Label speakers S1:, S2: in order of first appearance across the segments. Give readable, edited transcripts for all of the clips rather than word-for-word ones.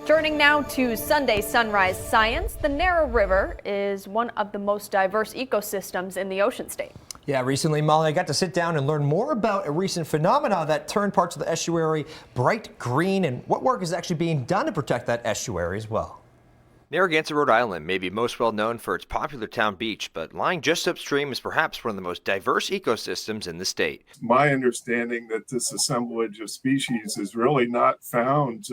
S1: Turning now to Sunday Sunrise Science, the Narrow River is one of the most diverse ecosystems in the ocean state.
S2: Yeah, recently, Molly, I got to sit down and learn more about a recent phenomenon that turned parts of the estuary bright green and what work is actually being done to protect that estuary as well.
S3: Narragansett, Rhode Island may be most well known for its popular town beach, but lying just upstream is perhaps one of the most diverse ecosystems in the state.
S4: My understanding that this assemblage of species is really not found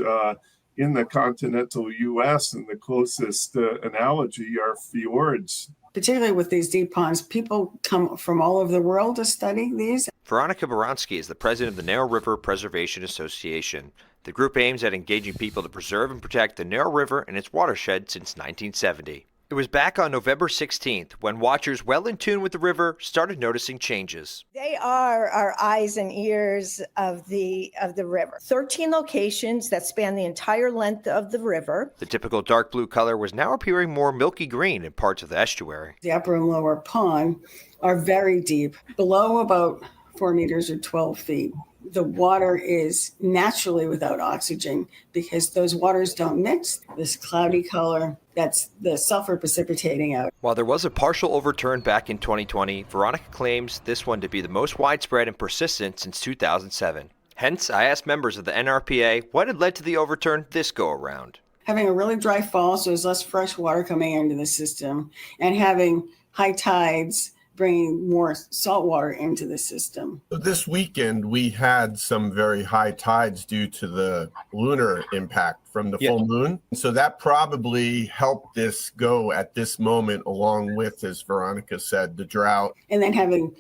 S4: in the continental U.S., and the closest analogy are fjords.
S5: Particularly with these deep ponds, people come from all over the world to study these.
S3: Veronica Boronsky is the president of the Narrow River Preservation Association. The group aims at engaging people to preserve and protect the Narrow River and its watershed since 1970. It was back on November 16th when watchers well in tune with the river started noticing changes.
S6: They are our eyes and ears of the river. 13 locations that span the entire length of the river.
S3: The typical dark blue color was now appearing more milky green in parts of the estuary.
S5: The upper and lower pond are very deep, below about 4 meters or 12 feet. The water is naturally without oxygen because those waters don't mix. This cloudy color, that's the sulfur precipitating out.
S3: While there was a partial overturn back in 2020, Veronica claims this one to be the most widespread and persistent since 2007. Hence, I asked members of the NRPA what had led to the overturn this go-around.
S5: Having a really dry fall, so there's less fresh water coming into the system, and having high tides bringing more salt water into the system.
S7: This weekend, we had some very high tides due to the lunar impact from the full moon. So that probably helped this go at this moment, along with, as Veronica said, the drought.
S5: And then having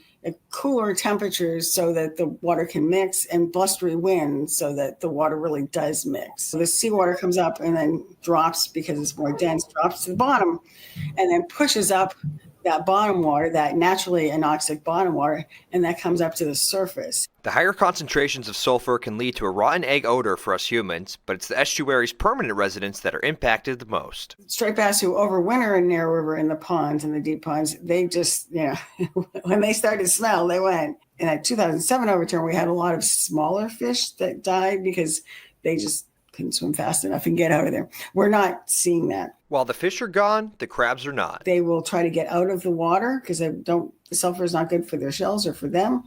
S5: cooler temperatures so that the water can mix, and blustery winds so that the water really does mix. So the seawater comes up and then drops because it's more dense, drops to the bottom, and then pushes up that bottom water, that naturally anoxic bottom water, and that comes up to the surface.
S3: The higher concentrations of sulfur can lead to a rotten egg odor for us humans, but it's the estuary's permanent residents that are impacted the most.
S5: Striped bass who overwinter in Narrow River in the ponds, in the deep ponds, they just, when they started to smell, they went. In that 2007 overturn, we had a lot of smaller fish that died because they just couldn't swim fast enough and get out of there. We're not seeing that.
S3: While the fish are gone, the crabs are not.
S5: They will try to get out of the water because the sulfur is not good for their shells or for them.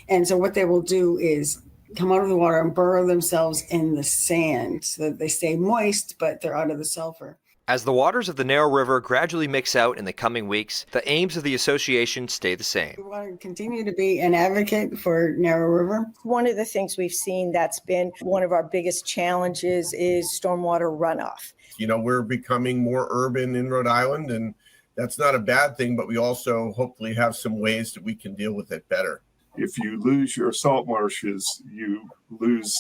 S5: And so what they will do is come out of the water and burrow themselves in the sand so that they stay moist, but they're out of the sulfur.
S3: As the waters of the Narrow River gradually mix out in the coming weeks, the aims of the association stay the same.
S5: We want to continue to be an advocate for Narrow River.
S6: One of the things we've seen that's been one of our biggest challenges is stormwater runoff.
S7: We're becoming more urban in Rhode Island, and that's not a bad thing, but we also hopefully have some ways that we can deal with it better.
S4: If you lose your salt marshes, you lose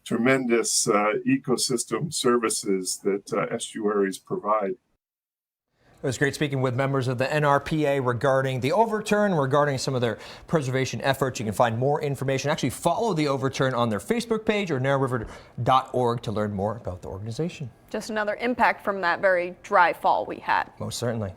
S4: tremendous ecosystem services that estuaries provide.
S2: It was great speaking with members of the NRPA regarding the overturn, regarding some of their preservation efforts. You can find more information. Actually, follow the overturn on their Facebook page or narrowriver.org to learn more about the organization.
S1: Just another impact from that very dry fall we had.
S2: Most certainly.